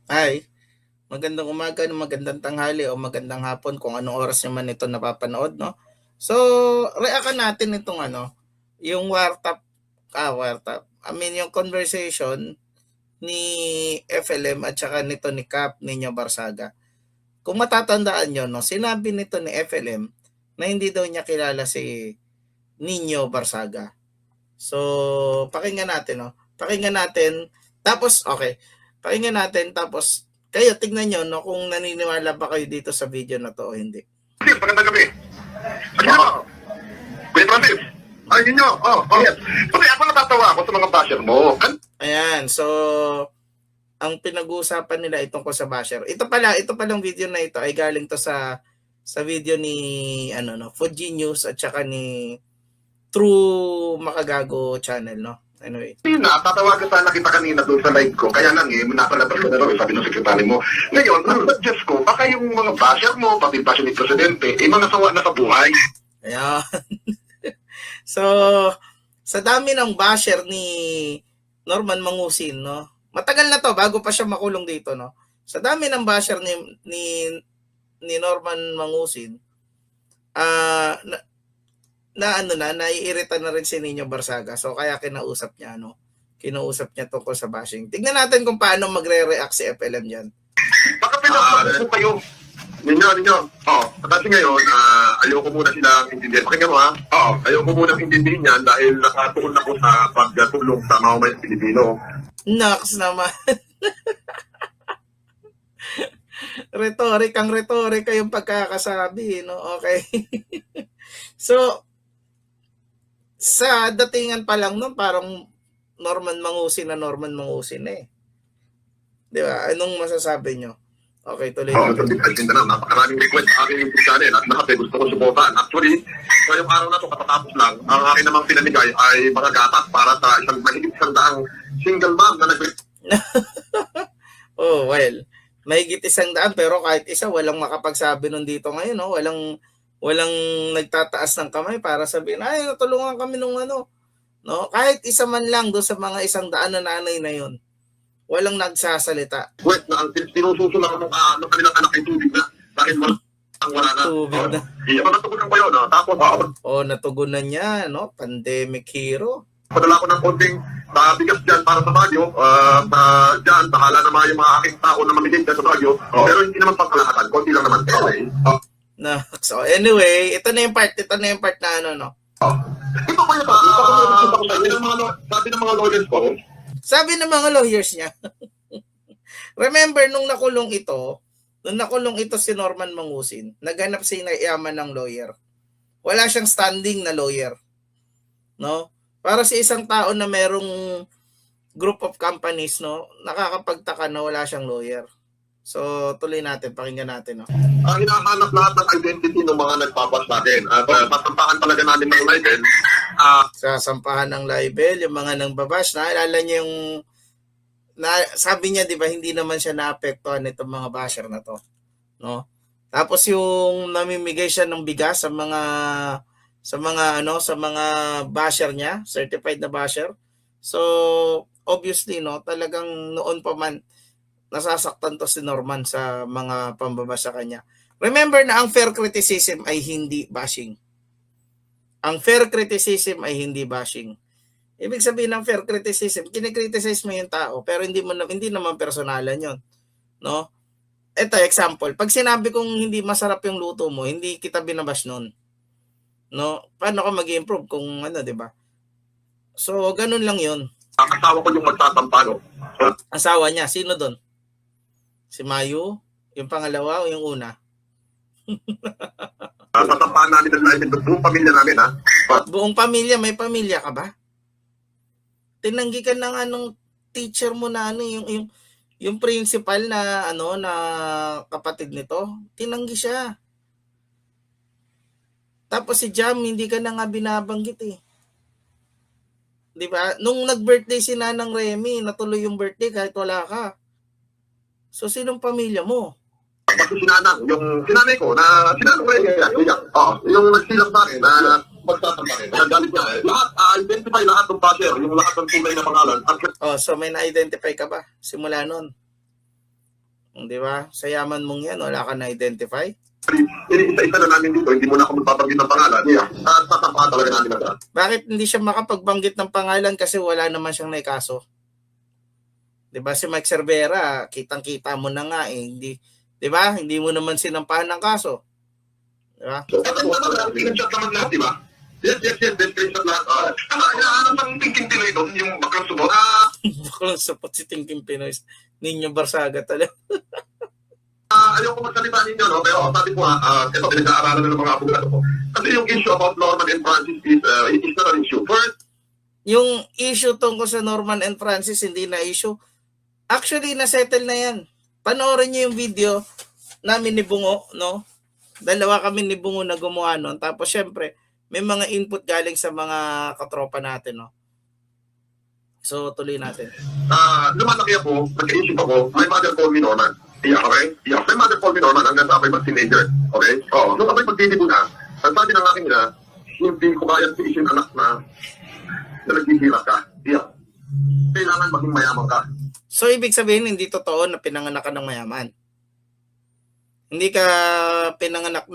Hi, magandang umaga, magandang tanghali o magandang hapon kung anong oras naman ito napapanood, no? So, reakan natin itong yung wartap, wartap. I mean, yung conversation ni FLM at saka nito ni Cap Nino Barsaga. Kung matatandaan nyo, no, sinabi nito ni FLM na hindi daw niya kilala si Nino Barsaga. So, pakinggan natin, no? Pakinggan natin. Tapos, okay. Pakinggan natin. Tapos, kayo, tignan nyo, no, kung naniniwala ba kayo dito sa video na to o hindi. Magandang gabi. Ano? Kuya Francis. Ay, yun nyo. Yes. Kasi ako natatawa ako sa mga basher mo. Ayan. So, ang pinag-uusapan nila itong ko sa basher. Ito palang video na ito ay galing to sa video ni Fuji News at saka ni True Makagago channel, no? Anyway. Tatawagan sana kita kanina doon sa live ko. Kaya lang napalabas ko na raw, sabi ng sekretary mo. Ngayon, ang suggest ko, baka yung mga basher mo, pati basher ni Presidente, mga sawa na sa buhay. Ayan. So, sa dami ng basher ni Norman Mangusin, no? Matagal na to, bago pa siya makulong dito, no? Sa dami ng basher ni Norman Mangusin, naiirita na rin si Nino Barsaga. So kaya kinausap niya tungkol sa bashing. Tingnan natin kung paano magre-react si FLM diyan. Baka pinapakita ko kayo. Ninyo. Kasi ngayon, ayoko muna silang intindihin. Pakinggan mo ha. Ayoko muna intindihin yan dahil nakatuon ako sa pagtulong sa mga Pilipino. Naks naman. Retorika yung pagkakasabi, no? Okay. So, sa datingan pa lang nun, parang Norman Mangusin eh. Di ba? Anong masasabi nyo? Okay, tuloy natin. Napakaraming request sa aking YouTube channel at lahat gusto ko suportahan. Actually, ngayong araw na ito katatapos lang, ang akin namang pinamigay ay mga gatas para sa mahigit isang daang single mom na Oh, well, mahigit 100 pero kahit isa walang makapagsabi nun dito ngayon, no? Walang nagtataas ng kamay para sabihin, ay, natulungan kami nung no? Kahit isa man lang doon sa mga 100 na nanay na yon, walang nagsasalita. Wait, na ang sinususulang ng kanilang anak ay tubig na dahil wala na. Tubig na. Natugunan ko yun, tapos natugunan niya, no? Pandemic hero. Padala ko ng konting bigas dyan para sa Baguio. Dyan, bahala naman yung mga aking tao na mamigay dyan sa Baguio. Pero hindi naman pangkalahatan, konti lang naman. So anyway, ito na yung part na no? Ito kaya ba? Sabi ng mga lawyers ko. Sabi ng mga lawyers niya. Remember, nung nakulong ito si Norman Mangusin, naghanap siya ng yaman ng lawyer. Wala siyang standing na lawyer. No? Para sa isang tao na merong group of companies, no, nakakapagtaka na wala siyang lawyer. So, tuloy natin, pakinggan natin. No? Ang hinahanap lahat ng identity ng mga nagpapas natin. At sasampahan talaga natin ng libel. Sasampahan ng libel, yung mga nang babash. Naalala niyo yung, sabi niya, di ba, hindi naman siya naapektuhan nitong mga basher na to. No? Tapos yung namimigay siya ng bigas sa mga basher niya, certified na basher. So, obviously, no, talagang noon pa man, nasasaktan to si Norman sa mga pambaba sa kanya. Remember na ang fair criticism ay hindi bashing. Ang fair criticism ay hindi bashing. Ibig sabihin ng fair criticism, kinikriticize mo yung tao, pero hindi naman personalan yon, no? Ito, example, pag sinabi kong hindi masarap yung luto mo, hindi kita binabash nun. No? Paano ka mag-improve kung di ba? So, ganun lang yun. Ang asawa ko yung magtatampa, no? Asawa niya, sino doon? Si Mayu? Yung pangalawa o yung una? Tatampahan namin ng libel buong pamilya namin, ha? Buong pamilya? May pamilya ka ba? Tinanggi ka ng teacher mo na yung principal na na kapatid nito, tinanggi siya. Tapos si Jam, hindi ka na nga binabanggit eh. Di ba? Nung nag-birthday si Nanang Remy, natuloy yung birthday kahit wala ka. So, sinong pamilya mo? Kasi yung sinanay ko na sinanong Remy, yung nagsilang sa akin na magtatampa rin. Nagalit niya eh. Lahat, identify lahat ng basher, yung lahat ng tunay na pangalan. So may na-identify ka ba? Simula nun. Di ba? Sa yaman mong yan, wala ka na-identify. Isa-isa na namin dito, hindi mo na ako magpapabanggit ng pangalan. Yeah. At tatampahan talaga namin na. Bakit hindi siya makapagbanggit ng pangalan kasi wala naman siyang naikaso? 'Di ba si Mike Cervera, kitang-kita mo na nga eh, hindi 'di ba? Hindi mo naman sinampahan ng kaso. 'Di ba? So, at ang mga screenshot naman lahat, di ba? Yes, screenshot lahat. Ano ang thinking Pinoy doon, yung baklang subot? Baklang sapot si Tingking Pinoy. Ninyo Barsaga talaga. Ayoko magsalita ninyo, no? Pero sabi ko ito, pinag-aaralan na ng mga abogado ko. Kasi yung issue about Norman and Francis is not an issue. First, yung issue tungkol sa Norman and Francis, hindi na issue. Actually, na-settle na yan. Panoorin niyo yung video namin ni Bungo, no? Dalawa kami ni Bungo na gumawa nun. Tapos, syempre, may mga input galing sa mga katropa natin, no? So, tuloy natin. Lumalaki ako, nag-iisip ako, my mother called me Norman. Yeah, okay? Yeah, my mother called me Norman hanggang sa ako'y mag-teenager. Okay? Oo. Nung ako'y magtitibo na, ang sabi ng aking ina, hindi ko kaya tiisin anak na naghihirap ka. Yeah. Kailangan maging mayaman ka. So, ibig sabihin, hindi totoo na pinanganak ka ng mayaman. Hindi ka pinanganak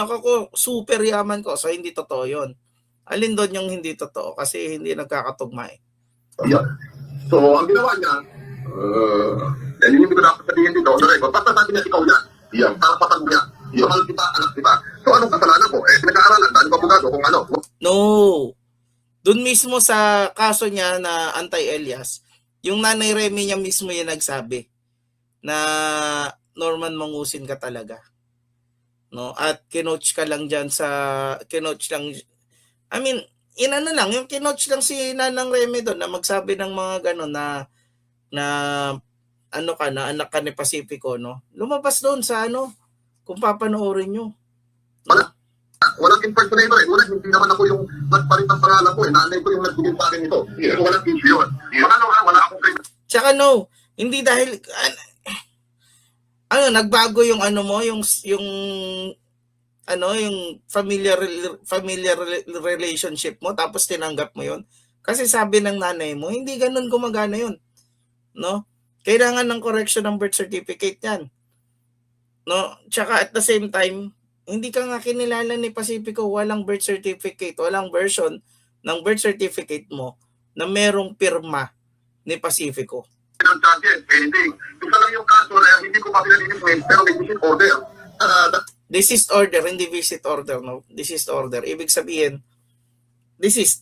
ako, super yaman ko. So, hindi totoo yon. Alin doon yung hindi totoo? Kasi hindi nagkakatugma eh. Yeah. So, ang ginawa niya, hindi ko dapat sabihin dito, basta sabi niya ikaw yan. Yeah. Karapatan niya. Mahal kita, anak kita. So, anong kasalanan ko? Pinag-aaralan, dahil abogado kung ano. No. Doon mismo sa kaso niya na anti-Elias, yung nanay Remy niya mismo yung nagsabi na Norman, mangusin ka talaga. No? At kinoach ka lang dyan inano lang, yung kinoach lang si Nanang Remy doon na magsabi ng mga gano'n na anak ka ni Pacifico, no? Lumabas doon sa kung papanoorin nyo. Walang impersonator eh. Hindi naman ako yung nagpalit ng pangalan ko eh. Nanay ko yung nagbigay sa akin ito. Yeah. Walang issue yun. Wala akong kayo. Tsaka no, hindi dahil nagbago yung yung familiar relationship mo tapos tinanggap mo yun. Kasi sabi ng nanay mo, hindi ganun gumagana yun. No? Kailangan ng correction ng birth certificate yan. No? Tsaka at the same time, hindi ka nga kinilala ni Pacifico, walang birth certificate, walang version ng birth certificate mo na merong pirma ni Pacifico. Anything. Isa lang yung kaso na hindi ko pa pinalinis pero may visit order. This is order, hindi visit order, no? This is order. Ibig sabihin,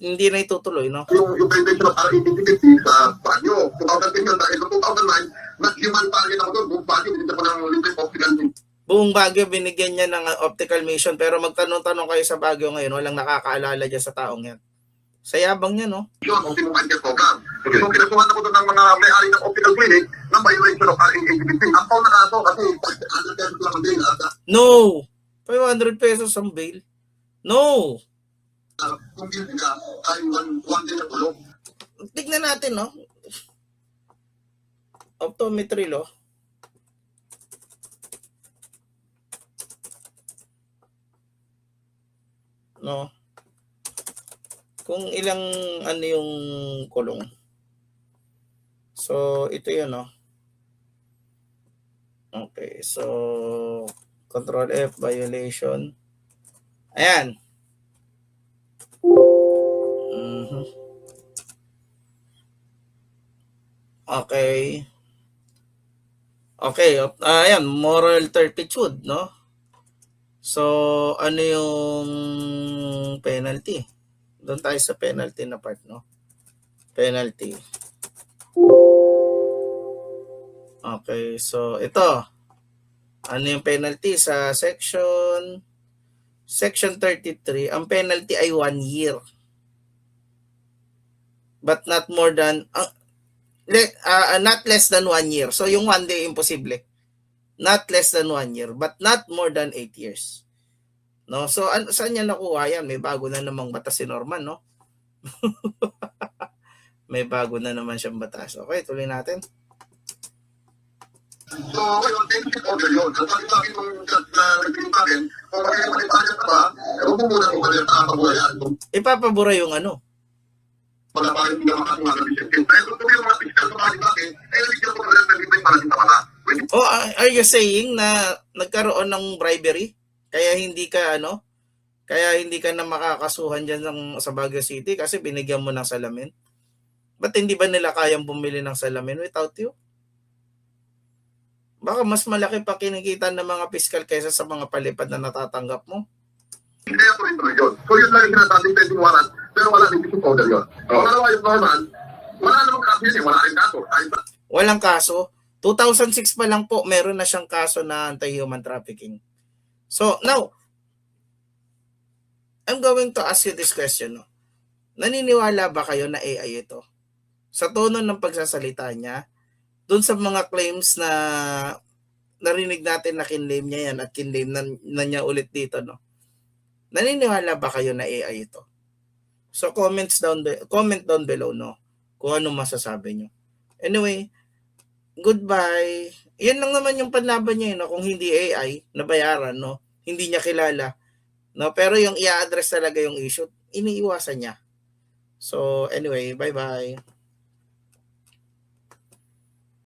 hindi na itutuloy, no? Yung presentation of RA-50 sa Baguio, 2010 yun, dahil 2009, nag-human target ako doon, buong Baguio, binigyan ko ng libreng optical mission. Buong Baguio, binigyan niya ng optical mission, pero magtanong-tanong kayo sa Baguio ngayon, walang nakakaalala dyan sa taong yan. Sa yabang niya, no? Yun, optimum anchor program. So, kinasuhan ako doon ng mga may-ari ng optical clinic ng violation of RA-8050. Ang paul na kaso kasi 500 pesos lang ang bail. No! 500 pesos ang bail? No! Kung guilty ka, ay one day na tulog. Tignan natin, no? Optometry law. No? Kung ilang yung kulong. So, ito yun, no? Okay, so Control F, violation. Ayan. Okay. Okay, ayan, moral turpitude, no? So, ano yung penalty? Doon tayo sa penalty na part, no? Penalty. Okay, so ito. Ano yung penalty sa section 33? Ang penalty ay 1 year. But not more than not less than 1 year. So yung 1 day imposible. Not less than 1 year, but not more than 8 years. No? So saan niya nakuha yan? May bago na namang batas si Norman, no? May bago na naman siyang batas. Okay, tuloy natin. So, ngayon, exit order yun. Ang sabi sa akin nung nag-green pa rin, kung makikipalitan ka ba, huwag mo muna kung makikipabura yan. Ipapabura yung Wala pa rin hindi ka makasunga ng discipline. Dahil kung yung mga physical sa mga akin, nagigyan ko na rin ng libre para kita pala. O are you saying na nagkaroon ng bribery? Kaya hindi ka na makakasuhan dyan sa Baguio City kasi binigyan mo ng salamin? Ba't hindi ba nila kayang bumili ng salamin without you? Baka mas malaki pa kinikita ng mga piskal kaysa sa mga palipad na natatanggap mo. Kaya ko rin yun. So yun lang yung sinasabing pending warrant, pero wala rin fishing powder yun. Pangalawa yung Norman, wala namang kaso yun eh, wala rin kaso. Walang kaso. 2006 pa lang po, meron na siyang kaso na anti-human trafficking. So, now, I'm going to ask you this question. No? Naniniwala ba kayo na AI ito? Sa tono ng pagsasalita niya, dun sa mga claims na narinig natin na kinlame niya yan at kinlame na niya ulit dito, no? Naniniwala ba kayo na AI ito? So, comment down below, no? Kung ano masasabi nyo. Anyway, goodbye. Yan lang naman yung panlaban niya, no? Kung hindi AI, nabayaran, no? Hindi niya kilala. No? Pero yung i-address talaga yung issue, iniiwasan niya. So, anyway, bye-bye.